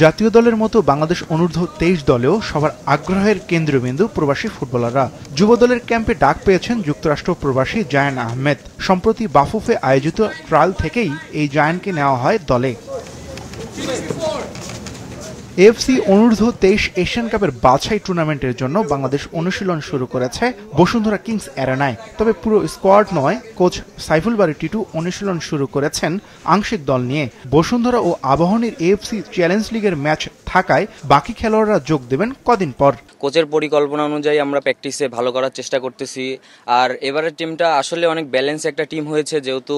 জাতীয় দলের মতো বাংলাদেশ অনূর্ধ্ব 23 দলেও সবার আগ্রহের কেন্দ্রবিন্দু প্রবাসী ফুটবলাররা। যুব দলের ক্যাম্পে ডাক পেয়েছেন যুক্তরাষ্ট্র প্রবাসী জায়ান আহমেদ। সম্প্রতি বাফুফে আয়োজিত ট্রায়াল থেকেই এই জায়ানকে নেওয়া হয় দলে। এএফসি অনূর্ধ্ব 23 এশিয়ান কাপের বাছাই টুর্নামেন্টের জন্য বাংলাদেশ অনুশীলন শুরু করেছে বসুন্ধরা কিংস অ্যারেনায়। তবে পুরো স্কোয়াড নয়, কোচ সাইফুল বারী টিটু অনুশীলন শুরু করেছেন আংশিক দল নিয়ে। বসুন্ধরা ও আবাহনীর এএফসি চ্যালেঞ্জ লিগের ম্যাচ থাকায় বাকি খেলোয়াড়রা যোগ দেবেন কদিন পর। কোচের পরিকল্পনা অনুযায়ী আমরা প্র্যাকটিসে ভালো করার চেষ্টা করতেছি। আর এবারের টিমটা আসলে অনেক ব্যালেন্স একটা টিম হয়েছে, যেহেতু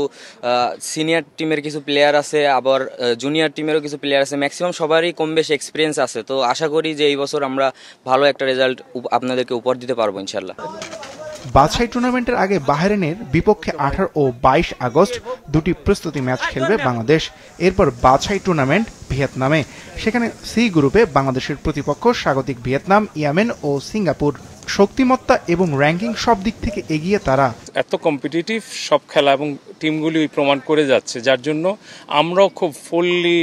সিনিয়র টিমের কিছু প্লেয়ার আছে, আবার জুনিয়র টিমেরও কিছু প্লেয়ার আছে। ম্যাক্সিমাম সবারই কম বেশি এক্সপিরিয়েন্স আছে। তো আশা করি যে এই বছর আমরা ভালো একটা রেজাল্ট আপনাদেরকে উপহার দিতে পারবো ইনশাল্লাহ। বাছাই টুর্নামেন্টের আগে বাহরাইনের বিপক্ষে 18 ও 22 আগস্ট দুটি প্রস্তুতি ম্যাচ খেলবে বাংলাদেশ। এরপর বাছাই টুর্নামেন্ট ভিয়েতনামে। সেখানে সি গ্রুপে বাংলাদেশের প্রতিপক্ষ স্বাগতিক ভিয়েতনাম, ইয়েমেন ও সিঙ্গাপুর। শক্তিমত্তা এবং র্যাঙ্কিং সব দিক থেকে এগিয়ে তারা। এত কম্পিটিটিভ সব খেলা এবং টিমগুলি প্রমাণ করে যাচ্ছে, যার জন্য আমরাও খুব ফুললি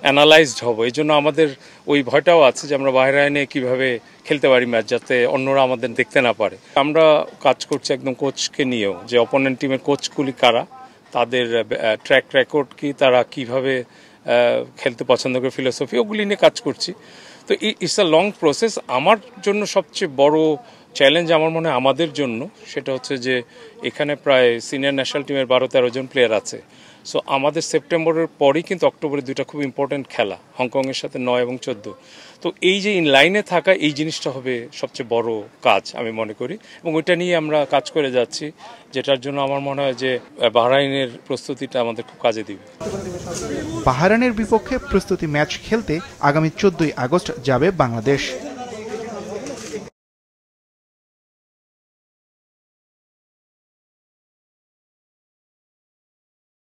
অ্যানালাইজড হব। এই জন্য আমাদের ওই ভয়টাও আছে যে আমরা বাহরাইনে কিভাবে খেলতে পারি ম্যাচ, যাতে অন্যরা আমাদের দেখতে না পারে। আমরা কাজ করছি একদম কোচকে নিয়েও, যে অপোনেন্ট টিমের কোচগুলি কারা, তাদের ট্র্যাক রেকর্ড কি, তারা কিভাবে খেলতে পছন্দ করে, ফিলোসফি, ওগুলি নিয়ে কাজ করছি। তো ইটস আ লং প্রসেস। আমার জন্য সবচেয়ে বড় চ্যালেঞ্জ আমার মনে হয় আমাদের জন্য সেটা হচ্ছে যে এখানে প্রায় সিনিয়র ন্যাশনাল টিমের 12-13 জন প্লেয়ার আছে। সো আমাদের সেপ্টেম্বরের পরেই কিন্তু অক্টোবরে দুইটা খুব ইম্পর্টেন্ট খেলা, হংকংয়ের সাথে 9 এবং 14। তো এই যে ইন লাইনে থাকা, এই জিনিসটা হবে সবচেয়ে বড় কাজ আমি মনে করি, এবং ওইটা নিয়ে আমরা কাজ করে যাচ্ছি, যেটার জন্য আমার মনে হয় যে বাহরাইনের প্রস্তুতিটা আমাদের খুব কাজে দিবে। বাহরাইনের বিপক্ষে প্রস্তুতি ম্যাচ খেলতে আগামী 14 আগস্ট যাবে বাংলাদেশ।